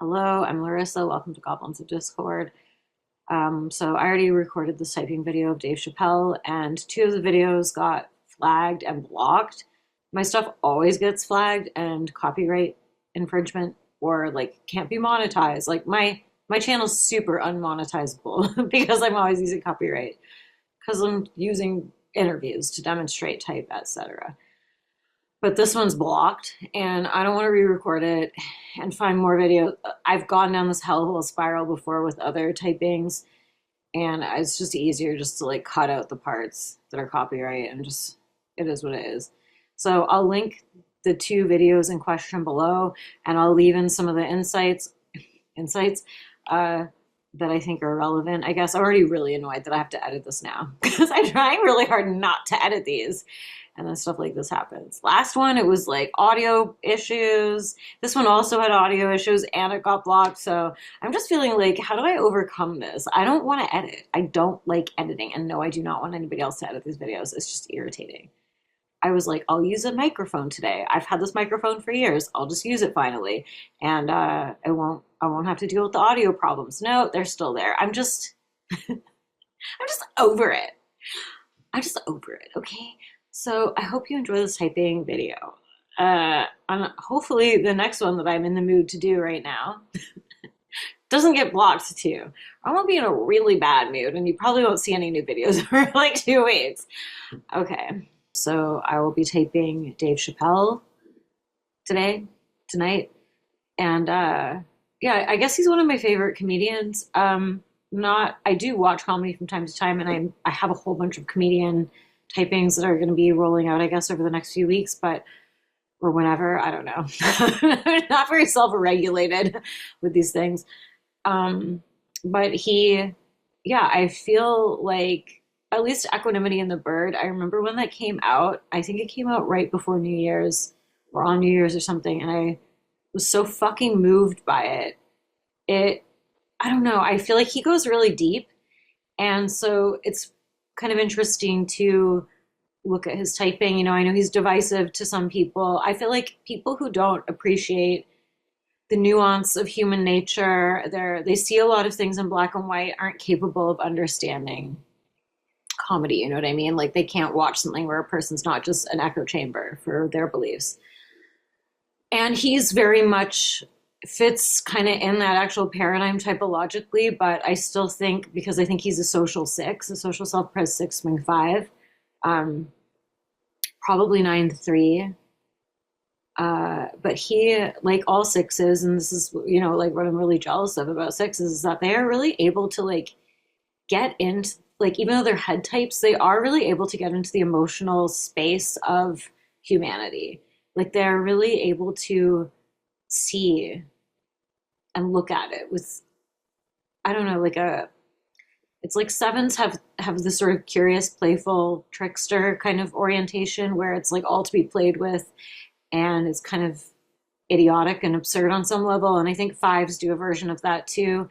Hello, I'm Larissa. Welcome to Goblins of Discord. So I already recorded this typing video of Dave Chappelle, and two of the videos got flagged and blocked. My stuff always gets flagged and copyright infringement or like can't be monetized. Like my channel's super unmonetizable because I'm always using copyright because I'm using interviews to demonstrate type, etc. But this one's blocked and I don't want to re-record it and find more videos. I've gone down this hellhole spiral before with other typings, and it's just easier just to like cut out the parts that are copyright and just it is what it is. So I'll link the two videos in question below, and I'll leave in some of the insights uh, that I think are relevant. I guess I'm already really annoyed that I have to edit this now because I'm trying really hard not to edit these. And then stuff like this happens. Last one, it was like audio issues. This one also had audio issues and it got blocked. So I'm just feeling like, how do I overcome this? I don't want to edit. I don't like editing. And no, I do not want anybody else to edit these videos. It's just irritating. I was like, I'll use a microphone today. I've had this microphone for years. I'll just use it finally. And I won't have to deal with the audio problems. No, they're still there. I'm just over it. I'm just over it, okay? So I hope you enjoy this typing video. And hopefully the next one that I'm in the mood to do right now doesn't get blocked too. I won't be in a really bad mood and you probably won't see any new videos for like 2 weeks. Okay, so I will be typing Dave Chappelle tonight. And yeah, I guess he's one of my favorite comedians. I do watch comedy from time to time, and I have a whole bunch of comedian typings that are going to be rolling out, I guess, over the next few weeks, or whenever, I don't know. I'm not very self-regulated with these things. But I feel like at least Equanimity and the Bird, I remember when that came out, I think it came out right before New Year's or on New Year's or something, and I was so fucking moved by it. I don't know, I feel like he goes really deep, and so it's kind of interesting to look at his typing. You know, I know he's divisive to some people. I feel like people who don't appreciate the nuance of human nature, they see a lot of things in black and white, aren't capable of understanding comedy, you know what I mean? Like they can't watch something where a person's not just an echo chamber for their beliefs. And he's very much fits kind of in that actual paradigm typologically, but I still think, because I think he's a social self-pres 6w5, probably 9-3. But he, like all sixes, and this is, you know, like what I'm really jealous of about sixes, is that they are really able to like get into, like, even though they're head types, they are really able to get into the emotional space of humanity. Like they're really able to see and look at it with, I don't know, like it's like sevens have this sort of curious, playful, trickster kind of orientation where it's like all to be played with and it's kind of idiotic and absurd on some level. And I think fives do a version of that too,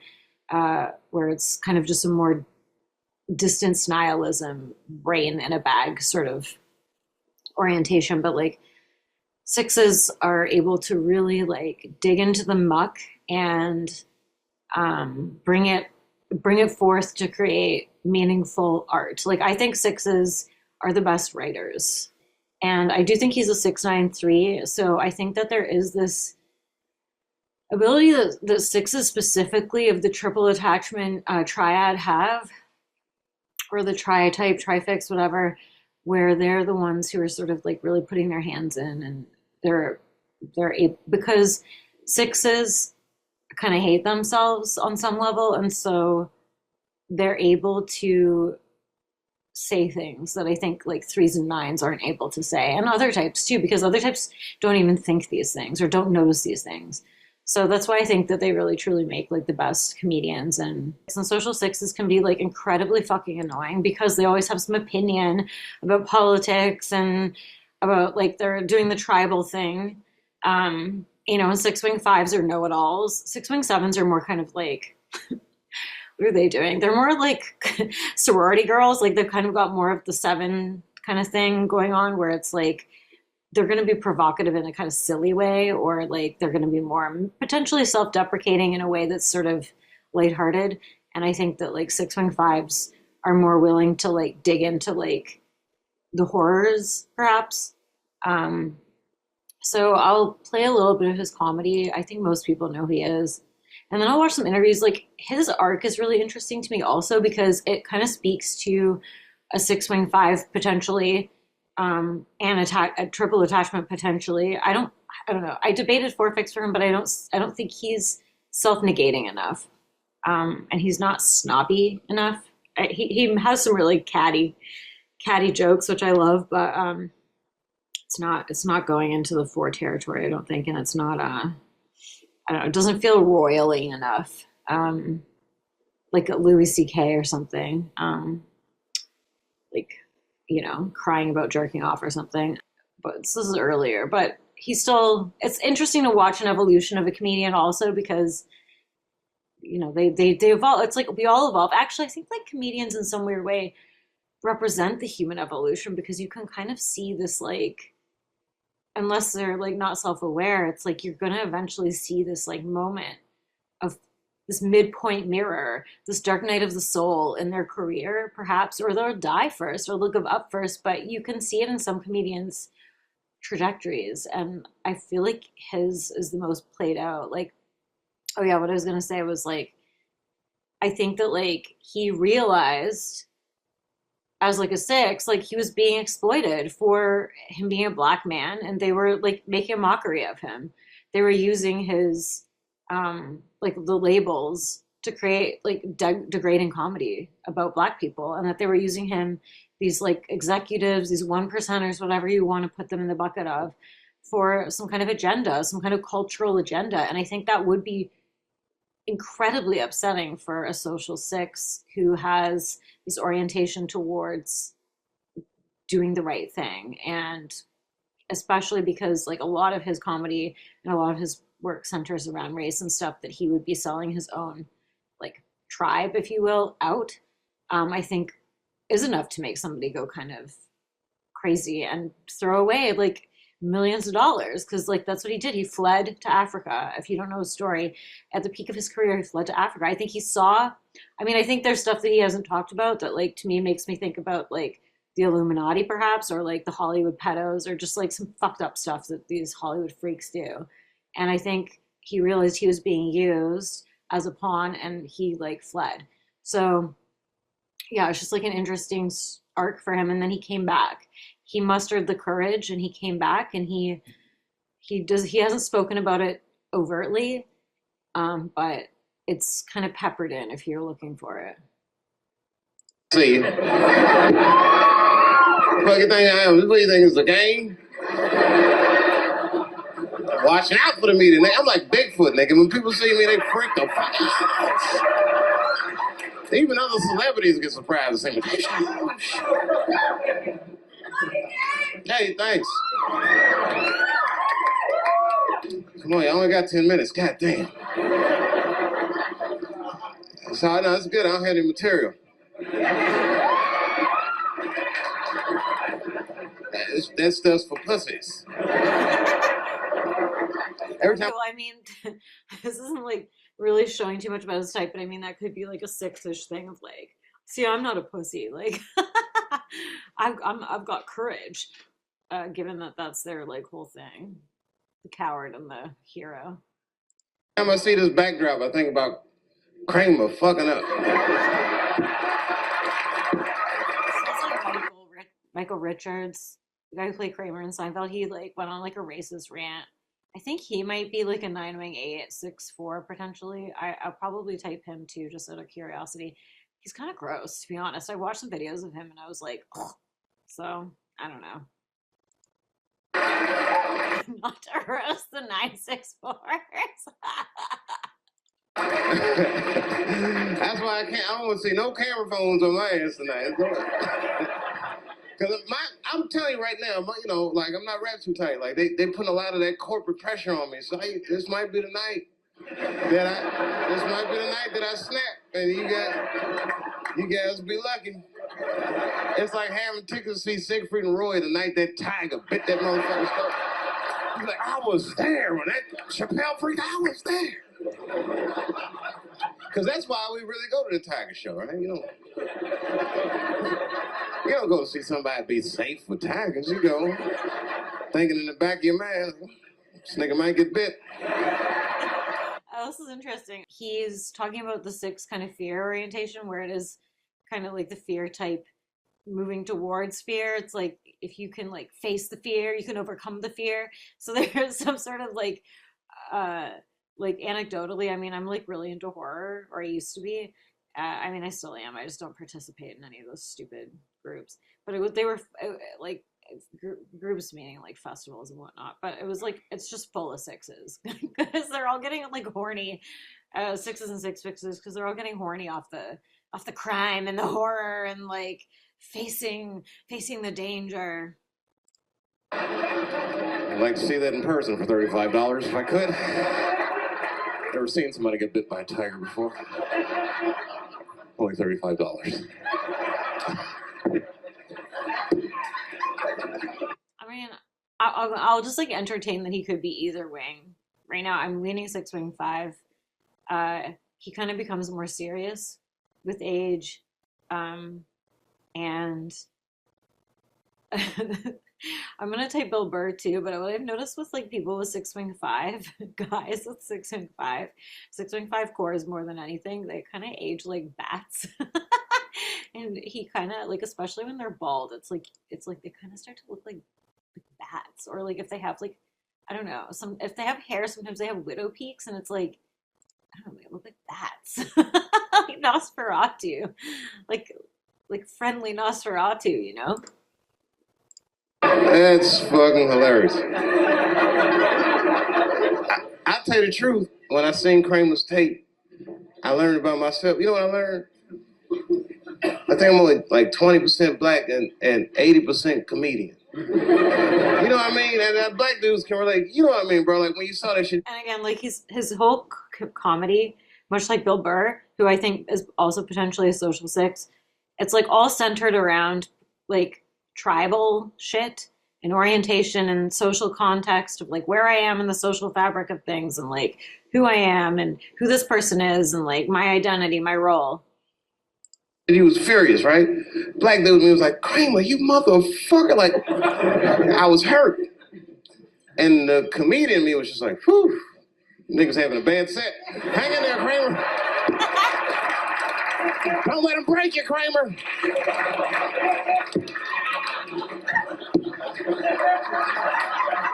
where it's kind of just a more distance nihilism, brain in a bag sort of orientation. But like sixes are able to really like dig into the muck and bring it forth to create meaningful art. Like I think sixes are the best writers, and I do think he's a 6-9-3. So I think that there is this ability that sixes specifically of the triple attachment triad have, or the tri-type, trifix, whatever, where they're the ones who are sort of like really putting their hands in, and they're able, because sixes kind of hate themselves on some level, and so they're able to say things that I think like threes and nines aren't able to say, and other types too, because other types don't even think these things or don't notice these things. So that's why I think that they really truly make like the best comedians. And some social sixes can be like incredibly fucking annoying because they always have some opinion about politics and about like they're doing the tribal thing. You know, and 6-wing-5s are know-it-alls. 6-wing-7s are more kind of like, what are they doing? They're more like sorority girls. Like they've kind of got more of the seven kind of thing going on where it's like they're going to be provocative in a kind of silly way, or like they're going to be more potentially self-deprecating in a way that's sort of lighthearted. And I think that like 615s are more willing to like dig into like the horrors, perhaps. Um, so I'll play a little bit of his comedy. I think most people know who he is. And then I'll watch some interviews. Like his arc is really interesting to me also because it kind of speaks to a six wing five potentially, and a triple attachment potentially. I don't know. I debated forfix for him, but I don't think he's self negating enough, and he's not snobby enough. He has some really catty jokes, which I love, but it's not going into the four territory, I don't think, and it's not I don't know, it doesn't feel royally enough, like a Louis C.K. or something, like crying about jerking off or something. But this is earlier, but he's still. It's interesting to watch an evolution of a comedian also because they evolve. It's like we all evolve. Actually, I think like comedians in some weird way represent the human evolution because you can kind of see this like unless they're like not self-aware, it's like you're going to eventually see this like moment of this midpoint mirror, this dark night of the soul in their career perhaps, or they'll die first or they'll give up first, but you can see it in some comedians trajectories, and I feel like his is the most played out. Like, oh yeah, what I was going to say was like I think that like he realized as like a six, like he was being exploited for him being a black man, and they were like making a mockery of him. They were using his like the labels to create like degrading comedy about black people, and that they were using him, these like executives, these one percenters, whatever you want to put them in the bucket of, for some kind of agenda, some kind of cultural agenda. And I think that would be incredibly upsetting for a social six who has this orientation towards doing the right thing. And especially because like a lot of his comedy and a lot of his work centers around race and stuff, that he would be selling his own like tribe, if you will, out, I think is enough to make somebody go kind of crazy and throw away like millions of dollars, because like that's what he did. He fled to Africa. If you don't know his story, at the peak of his career he fled to Africa. I think he saw, I mean, I think there's stuff that he hasn't talked about that like to me makes me think about like the Illuminati perhaps, or like the Hollywood pedos, or just like some fucked up stuff that these Hollywood freaks do. And I think he realized he was being used as a pawn, and he like fled. So yeah, it's just like an interesting arc for him. And then he came back. He mustered the courage and he came back, and he hasn't spoken about it overtly, but it's kind of peppered in if you're looking for it. See, what you think I am? What do you think is a game? Watching out for the media. I'm like Bigfoot, nigga. When people see me, they freak the fuck out. Even other celebrities get surprised and say, hey, thanks. Come on, you only got 10 minutes. God damn. So, no, it's good. I don't have any material. That stuff's for pussies. Every time. So, I mean, this isn't like really showing too much about his type, but I mean, that could be like a six-ish thing of like, see, I'm not a pussy. Like, I've got courage, given that that's their like whole thing, the coward and the hero. Every time I see this backdrop, I think about Kramer fucking up. Sounds like Michael Richards, the guy who played Kramer in Seinfeld. He like went on like a racist rant. I think he might be like a 9-wing 8-6-4 potentially. I'll probably type him too, just out of curiosity. He's kind of gross, to be honest. I watched some videos of him and I was like, oh. So I don't know. Not to roast the 9-6-4s. That's why I don't want to see no camera phones on my ass tonight. Because I'm telling you right now, like I'm not wrapped too tight. Like they put a lot of that corporate pressure on me. So this might be the night that I snap, and you guys be lucky. It's like having tickets to see Siegfried and Roy the night that tiger bit that motherfucker's throat. He's like, I was there when that Chappelle freak, I was there. Because that's why we really go to the tiger show, right? You don't go see somebody be safe with tigers. You go thinking in the back of your mind, this nigga might get bit. Oh, this is interesting. He's talking about the six kind of fear orientation, where it is kind of like the fear type moving towards fear. It's like if you can like face the fear, you can overcome the fear. So there's some sort of like anecdotally, I mean, I'm like really into horror, or I used to be. I mean, I still am. I just don't participate in any of those stupid groups. But they were like groups, meaning like festivals and whatnot. But it was like it's just full of sixes because they're all getting like horny, sixes and six fixes, because they're all getting horny off the crime and the horror and like facing the danger. I'd like to see that in person for $35 if I could. Never seen somebody get bit by a tiger before. Only $35. I mean, I'll just like entertain that he could be either wing. Right now, I'm leaning 6w5. He kind of becomes more serious with age, and I'm gonna type Bill Burr too. But what I've noticed with like people with 6w5, guys with 6w5, 6w5 cores more than anything, they kind of age like bats. And he kind of like, especially when they're bald, it's like they kind of start to look like bats, or like if they have like, I don't know, some if they have hair, sometimes they have widow peaks, and it's like, I don't know, they look like bats. Like Nosferatu, like friendly Nosferatu, you know? That's fucking hilarious. I'll tell you the truth. When I seen Kramer's tape, I learned about myself. You know what I learned? I think I'm only like 20% black and 80% comedian. You know what I mean? And black dudes can relate. You know what I mean, bro? Like when you saw that shit. And again, like his whole comedy, much like Bill Burr, who I think is also potentially a social six, it's like all centered around like tribal shit and orientation and social context of like where I am in the social fabric of things, and like who I am and who this person is, and like my identity, my role. He was furious, right? Black dude, he was like, Kramer, you motherfucker. Like, I was hurt. And the comedian in me was just like, whew, niggas having a bad set. Hang in there, Kramer. Don't let him break you, Kramer.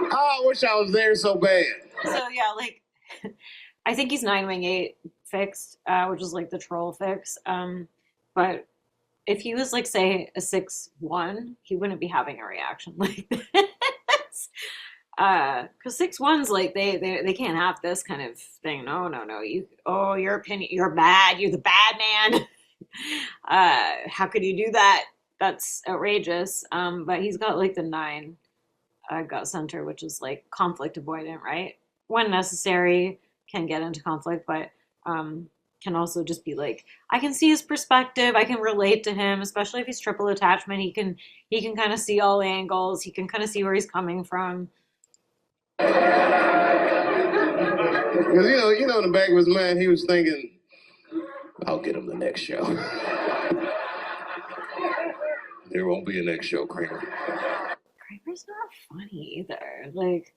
Oh, I wish I was there so bad. So yeah, like I think he's 9-wing 8 fixed, which is like the troll fix. But if he was like, say, a 6-1, he wouldn't be having a reaction like this. Because 6-1s, like they can't have this kind of thing. No. Your opinion, you're bad. You're the bad man. How could you do that? That's outrageous. But he's got like the 9 gut center, which is like conflict avoidant, right? When necessary, can get into conflict, but can also just be like, I can see his perspective, I can relate to him, especially if he's triple attachment. He can kind of see all angles, he can kind of see where he's coming from. Because you know, in the back of his mind, he was thinking, I'll get him the next show. There won't be a next show, Kramer. Kramer's not funny either. Like,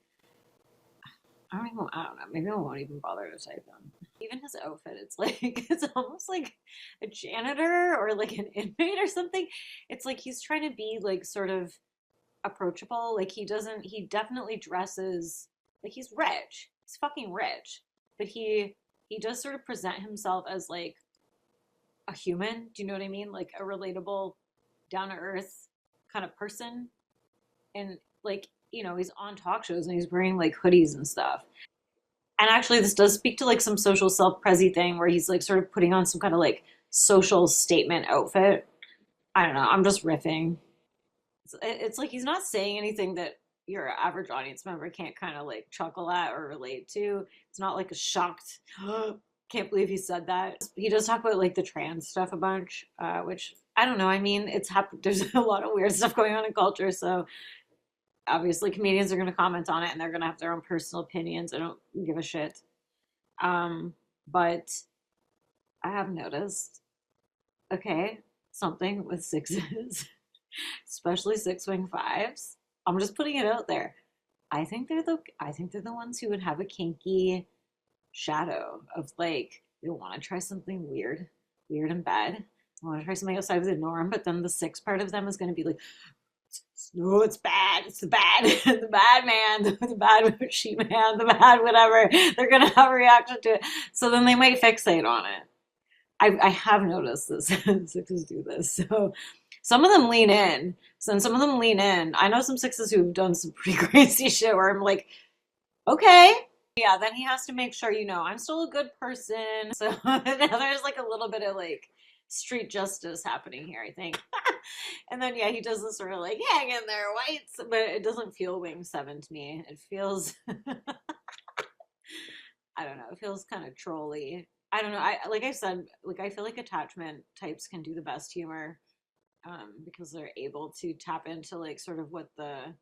I don't know. Maybe I won't even bother to type him. Even his outfit, it's like it's almost like a janitor or like an inmate or something. It's like he's trying to be like sort of approachable. Like he definitely dresses like he's rich. He's fucking rich. But he does sort of present himself as like a human. Do you know what I mean? Like a relatable, down to earth kind of person. And like, you know, he's on talk shows and he's wearing like hoodies and stuff. And actually this does speak to like some social self-prezi thing where he's like sort of putting on some kind of like social statement outfit. I don't know. I'm just riffing. It's like he's not saying anything that your average audience member can't kind of like chuckle at or relate to. It's not like a shocked, can't believe he said that. He does talk about like the trans stuff a bunch, which I don't know. I mean, it's happened. There's a lot of weird stuff going on in culture, so obviously comedians are going to comment on it and they're going to have their own personal opinions. I don't give a shit. But I have noticed, okay, something with sixes, especially 6w5s. I'm just putting it out there. I think they're the ones who would have a kinky shadow of like they want to try something weird and bad. I want to try something outside of the norm, but then the six part of them is going to be like, no, it's bad. It's the bad, the bad man, the bad sheep man, the bad whatever. They're gonna have a reaction to it, so then they might fixate on it. I have noticed this. Sixes do this, so some of them lean in. So some of them lean in. I know some sixes who've done some pretty crazy shit where I'm like, okay, yeah. Then he has to make sure, I'm still a good person. So now there's like a little bit of like street justice happening here, I think. And then yeah, he does this sort of like hang in there, whites, but it doesn't feel wing seven to me. It feels I don't know, it feels kind of trolly. I don't know. I like I said, like I feel like attachment types can do the best humor, because they're able to tap into like sort of what the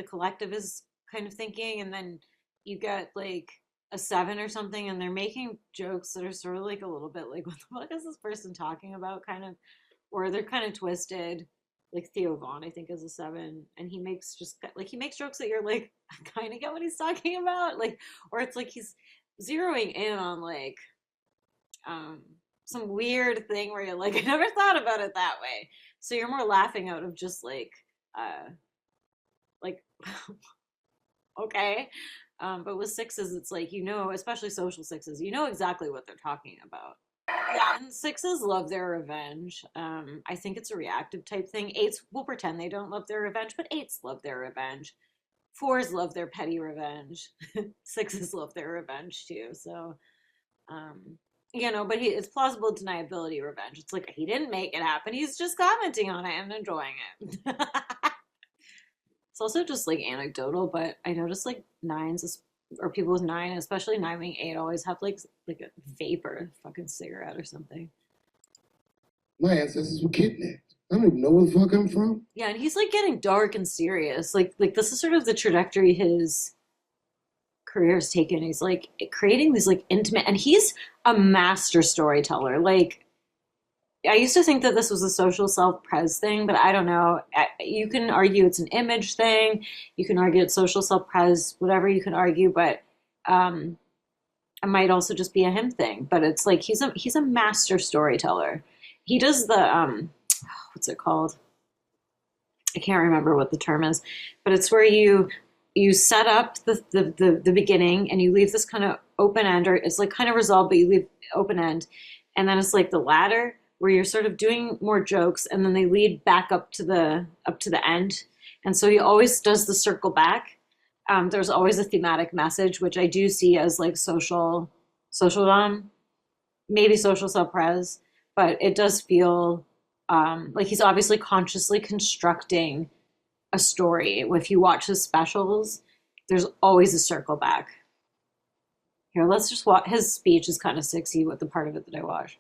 collective is kind of thinking, and then you get like a seven or something, and they're making jokes that are sort of like a little bit like, what the fuck is this person talking about, kind of, or they're kind of twisted. Like Theo Vaughn, I think, is a seven, and he makes jokes that you're like, I kind of get what he's talking about, like, or it's like he's zeroing in on like um some weird thing where you're like, I never thought about it that way. So you're more laughing out of just like okay. But with sixes, it's like, especially social sixes, exactly what they're talking about. Yeah, and sixes love their revenge. I think it's a reactive type thing. Eights will pretend they don't love their revenge, but eights love their revenge. Fours love their petty revenge. Sixes love their revenge too. So, um, but it's plausible deniability revenge. It's like he didn't make it happen. He's just commenting on it and enjoying it. It's also just like anecdotal, but I noticed like nines or people with nine, especially nine being eight, always have like a vapor, fucking cigarette or something. My ancestors were kidnapped. I don't even know where the fuck I'm from. Yeah, and he's like getting dark and serious. Like this is sort of the trajectory his career has taken. He's like creating these like intimate, and he's a master storyteller. Like I used to think that this was a social self-pres thing, but I don't know. You can argue it's an image thing. You can argue it's social self-pres, whatever you can argue, but it might also just be a him thing. But it's like he's a master storyteller. He does the what's it called? I can't remember what the term is, but it's where you set up the beginning and you leave this kind of open end, or it's like kind of resolved, but you leave open end, and then it's like the ladder where you're sort of doing more jokes and then they lead back up to the end. And so he always does the circle back. There's always a thematic message, which I do see as like social maybe social self-pres, but it does feel like he's obviously consciously constructing a story. If you watch his specials, there's always a circle back. Here, let's just watch. His speech is kind of sexy with the part of it that I watched.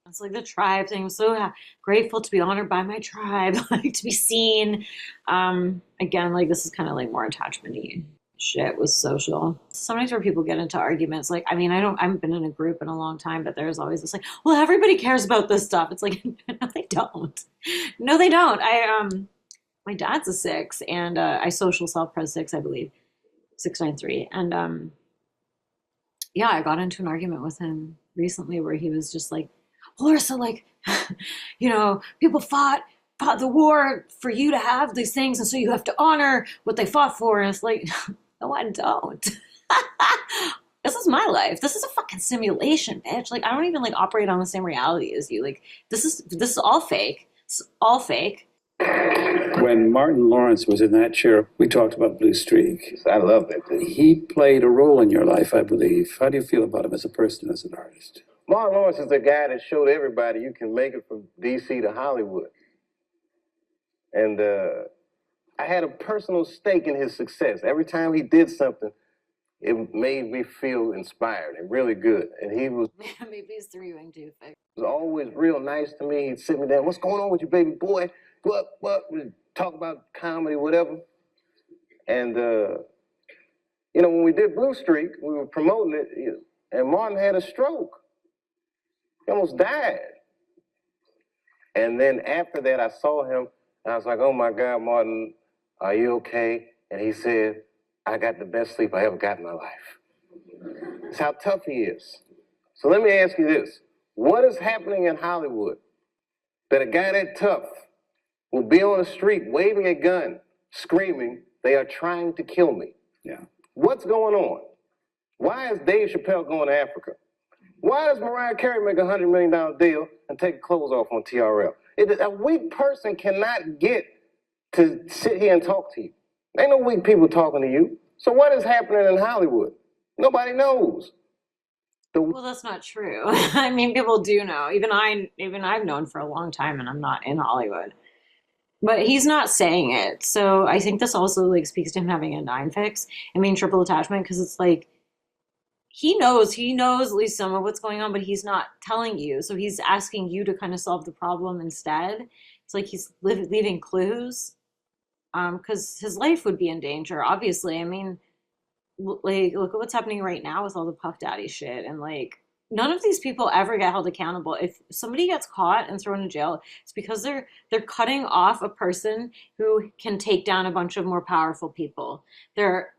It's like the tribe thing. I'm so grateful to be honored by my tribe, like to be seen. Again, like this is kind of like more attachment-y shit with social. Sometimes where people get into arguments, like, I mean, I haven't been in a group in a long time, but there's always this like, well, everybody cares about this stuff. It's like, no, they don't. No, they don't. My dad's a six, and I social self-pres six, I believe, 693, and yeah, I got into an argument with him recently where he was just like, Larissa, like, people fought the war for you to have these things, and so you have to honor what they fought for. And it's like, no, I don't. This is my life. This is a fucking simulation, bitch. Like, I don't even like operate on the same reality as you. Like, this is all fake. It's all fake. When Martin Lawrence was in that chair, we talked about Blue Streak. I love that thing. He played a role in your life, I believe. How do you feel about him as a person, as an artist? Martin Lawrence is the guy that showed everybody you can make it from D.C. to Hollywood. And I had a personal stake in his success. Every time he did something, it made me feel inspired and really good. And he was Maybe he's three-wing too thick. always real nice to me. He'd sit me down, what's going on with you, baby boy? What? We'd talk about comedy, whatever. And, when we did Blue Streak, we were promoting it, and Martin had a stroke. He almost died. And then after that, I saw him, and I was like, oh my God, Martin, are you okay? And he said, I got the best sleep I ever got in my life. That's how tough he is. So let me ask you this. What is happening in Hollywood that a guy that tough will be on the street waving a gun, screaming, they are trying to kill me? Yeah. What's going on? Why is Dave Chappelle going to Africa? Why does Mariah Carey make a $100 million deal and take clothes off on TRL? A weak person cannot get to sit here and talk to you. Ain't no weak people talking to you. So what is happening in Hollywood? Nobody knows. Well, that's not true. I mean, people do know. Even I've known for a long time, and I'm not in Hollywood. But he's not saying it. So I think this also like speaks to him having a 9 fix. I mean, triple attachment, because it's like he knows at least some of what's going on, but he's not telling you. So he's asking you to kind of solve the problem instead. It's like he's leaving clues, because his life would be in danger. Obviously, I mean, like look at what's happening right now with all the Puff Daddy shit, and like none of these people ever get held accountable. If somebody gets caught and thrown in jail, it's because they're cutting off a person who can take down a bunch of more powerful people. They're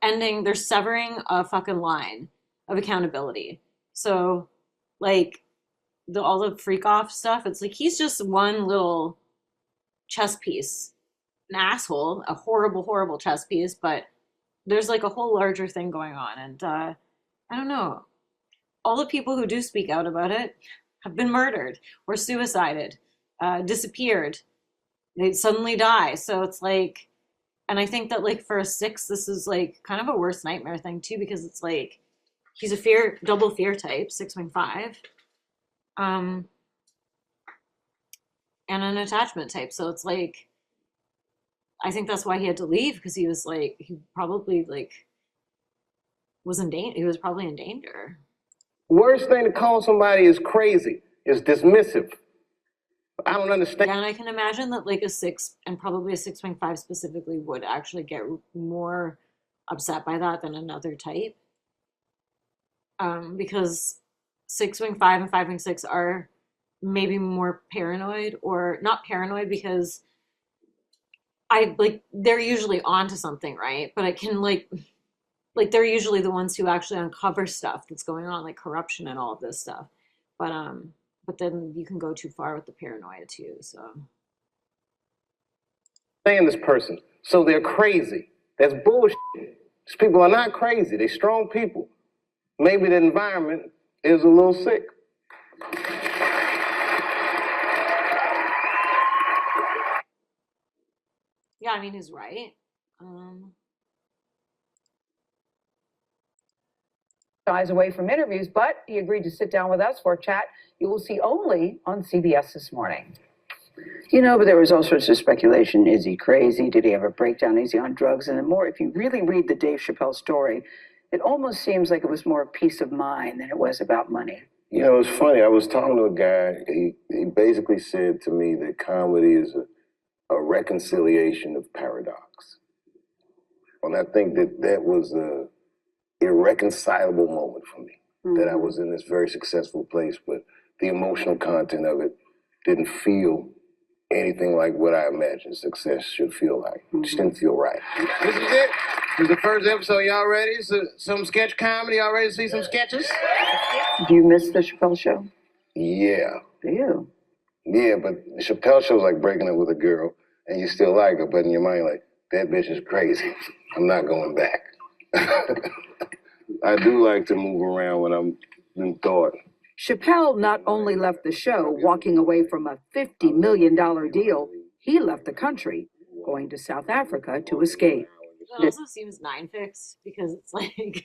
severing a fucking line of accountability. So like all the freak off stuff, it's like he's just one little chess piece, an asshole, a horrible, horrible chess piece, but there's like a whole larger thing going on. And I don't know. All the people who do speak out about it have been murdered or suicided, disappeared. They suddenly die. So it's like, and I think that like for a 6, this is like kind of a worst nightmare thing too, because it's like he's a double fear type, 6w5, and an attachment type. So it's like, I think that's why he had to leave, because he was like, he probably like was in danger. He was probably in danger. Worst thing to call somebody is crazy, is dismissive. I don't understand. Yeah, and I can imagine that like a 6, and probably a 6w5 specifically, would actually get more upset by that than another type. Because 6w5 and 5w6 are maybe more paranoid, or not paranoid, because they're usually onto something, right? But I can like they're usually the ones who actually uncover stuff that's going on, like corruption and all of this stuff. But then you can go too far with the paranoia too. So Saying this person, so they're crazy. That's bullshit. These people are not crazy. They're strong people. Maybe the environment is a little sick. yeah, I mean, he's right. Eyes away from interviews, but he agreed to sit down with us for a chat you will see only on CBS this morning. But there was all sorts of speculation. Is he crazy? Did he have a breakdown? Is he on drugs? And the more, if you really read the Dave Chappelle story, it almost seems like it was more peace of mind than it was about money. It's funny. I was talking to a guy. He basically said to me that comedy is a reconciliation of paradox. And I think that was a irreconcilable moment for me, that I was in this very successful place, but the emotional content of it didn't feel anything like what I imagined success should feel like. It just didn't feel right. This is it. This is the first episode. Y'all ready? Some sketch comedy. Y'all ready to see some sketches? Do you miss the Chappelle show? Yeah. Do you? Yeah, but the Chappelle show's like breaking up with a girl, and you still like her, but in your mind, like, that bitch is crazy. I'm not going back. I do like to move around when I'm in thought. Chappelle not only left the show walking away from a $50 million deal, he left the country, going to South Africa to escape. It also seems 9 fix, because it's like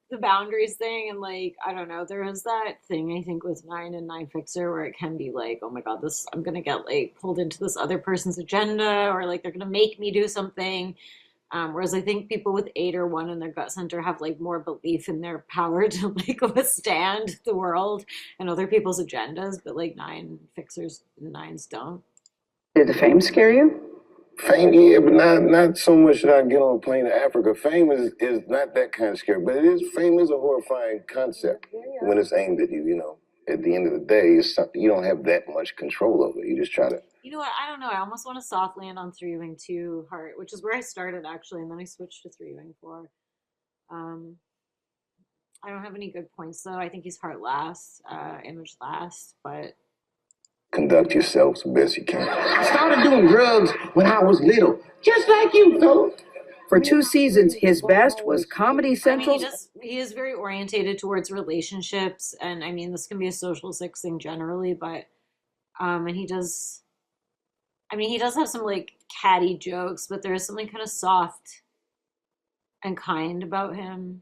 the boundaries thing, and like, I don't know, there was that thing I think with 9 and 9 fixer where it can be like, oh my god, I'm gonna get like pulled into this other person's agenda, or like they're gonna make me do something. Whereas I think people with 8 or 1 in their gut center have like more belief in their power to like withstand the world and other people's agendas, but like 9 fixers and 9s don't. Did the fame scare you? Fame, yeah, but not so much that I get on a plane to Africa. Fame is not that kind of scary, but fame is a horrifying concept when it's aimed at you. You know, at the end of the day, it's something you don't have that much control over. You just try to. You know what? I don't know. I almost want to soft land on 3 wing 2 heart, which is where I started actually, and then I switched to 3 wing 4. Um, I don't have any good points though. I think he's heart last, image last, but Conduct yourselves the best you can. I started doing drugs when I was little, just like you, fellas. For 2 seasons, his best was Comedy I mean, Central's. he is very orientated towards relationships, and I mean, this can be a social 6 thing generally, but and he does. I mean, he does have some like catty jokes, but there is something kind of soft and kind about him.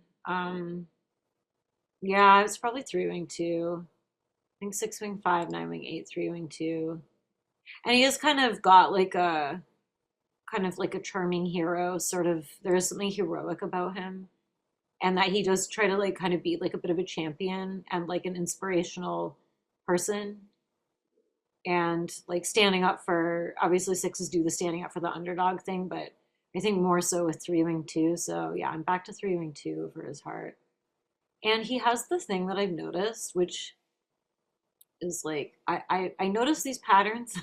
Yeah, it's probably 3 wing 2. I think 6 wing 5, 9 wing 8, 3 wing 2. And he has kind of got like a kind of like a charming hero sort of. There is something heroic about him, and that he does try to like kind of be like a bit of a champion and like an inspirational person, and like standing up for, obviously 6s do the standing up for the underdog thing, but I think more so with 3 wing 2. So yeah, I'm back to 3 wing 2 for his heart. And he has the thing that I've noticed, which is like I notice these patterns.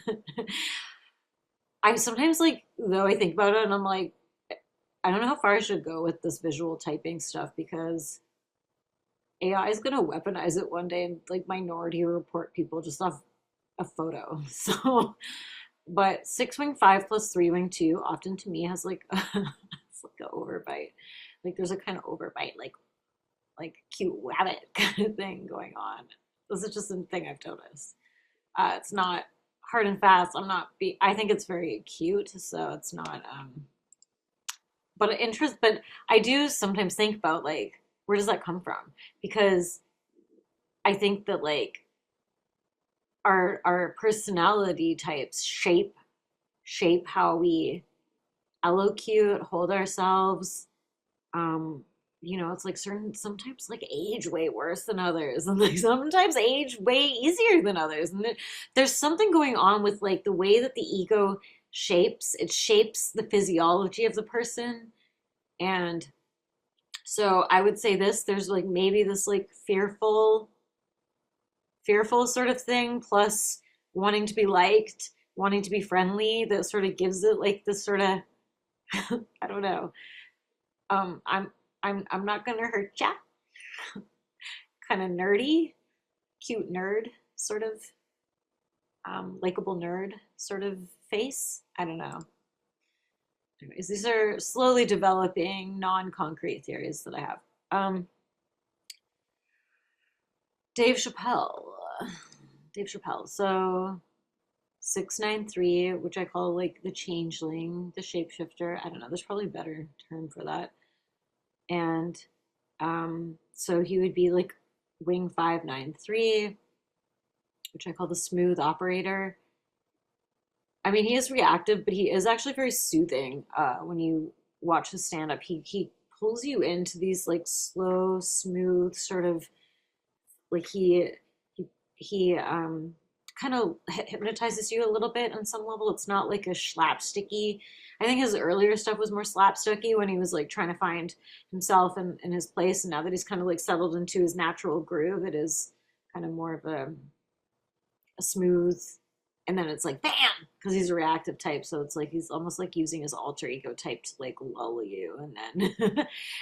I sometimes like, though, I think about it and I'm like, I don't know how far I should go with this visual typing stuff, because AI is gonna weaponize it one day and like minority report people just off a photo. So, but 6 wing 5 plus 3 wing 2 often to me has like it's like an overbite. Like there's a kind of overbite, like cute rabbit kind of thing going on. This is just a thing I've noticed. It's not hard and fast. I think it's very cute, so it's not. But I do sometimes think about like, where does that come from? Because I think that like our personality types shape how we allocute, hold ourselves. It's like sometimes like age way worse than others, and like sometimes age way easier than others. And there's something going on with like the way that the ego shapes the physiology of the person. And so I would say there's like maybe this like fearful sort of thing, plus wanting to be liked, wanting to be friendly, that sort of gives it like this sort of I don't know. I'm not gonna hurt ya. Kind of nerdy, cute nerd, sort of likable nerd sort of face. I don't know. Anyways, these are slowly developing non-concrete theories that I have. Dave Chappelle. So 693, which I call like the changeling, the shapeshifter. I don't know. There's probably a better term for that. And so he would be like wing 593, which I call the smooth operator. I mean, he is reactive, but he is actually very soothing. When you watch his stand up, he pulls you into these like slow, smooth sort of like he kind of hypnotizes you a little bit on some level. It's not like a slapsticky. I think his earlier stuff was more slapsticky when he was like trying to find himself and his place. And now that he's kind of like settled into his natural groove, it is kind of more of a smooth. And then it's like bam, because he's a reactive type, so it's like he's almost like using his alter ego type to like lull you, and then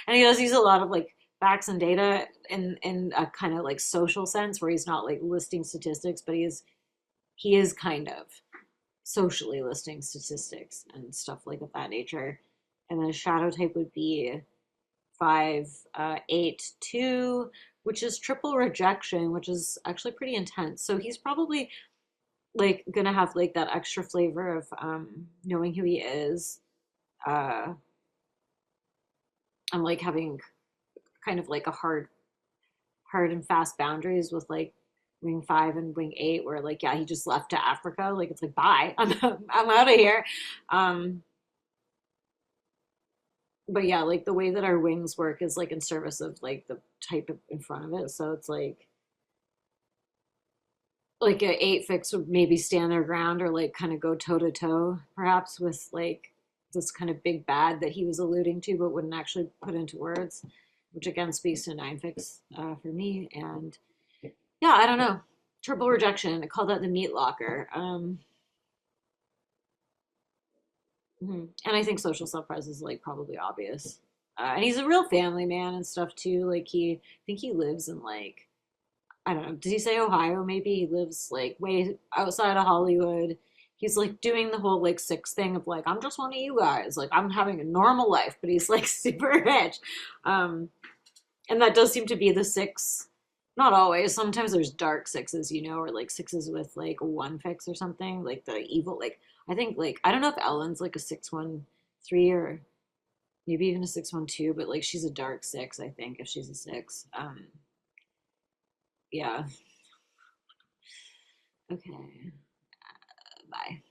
and he does use a lot of like facts and data in a kind of like social sense, where he's not like listing statistics, but he is kind of socially listing statistics and stuff like of that nature. And then a shadow type would be 582, which is triple rejection, which is actually pretty intense. So he's probably like gonna have like that extra flavor of knowing who he is, and like having kind of like a hard and fast boundaries with like wing 5 and wing 8, where like, yeah, he just left to Africa, like it's like bye, I'm out of here. but yeah, like the way that our wings work is like in service of like the type in front of it. So it's like a eight fix would maybe stand their ground or like kind of go toe to toe, perhaps with like this kind of big bad that he was alluding to, but wouldn't actually put into words, which again speaks to nine fix for me. And yeah, I don't know. Triple rejection. I call that the meat locker. And I think social self-pres is like probably obvious. And he's a real family man and stuff too. Like I think he lives in like, I don't know, did he say Ohio? Maybe he lives like way outside of Hollywood. He's like doing the whole like six thing of like, I'm just one of you guys. Like I'm having a normal life, but he's like super rich. Um, and that does seem to be the six. Not always. Sometimes there's dark sixes, or like sixes with like one fix or something, like the evil. Like I think like I don't know if Ellen's like a 613 or maybe even a 612, but like she's a dark six. I think if she's a six. Yeah. Okay. Bye.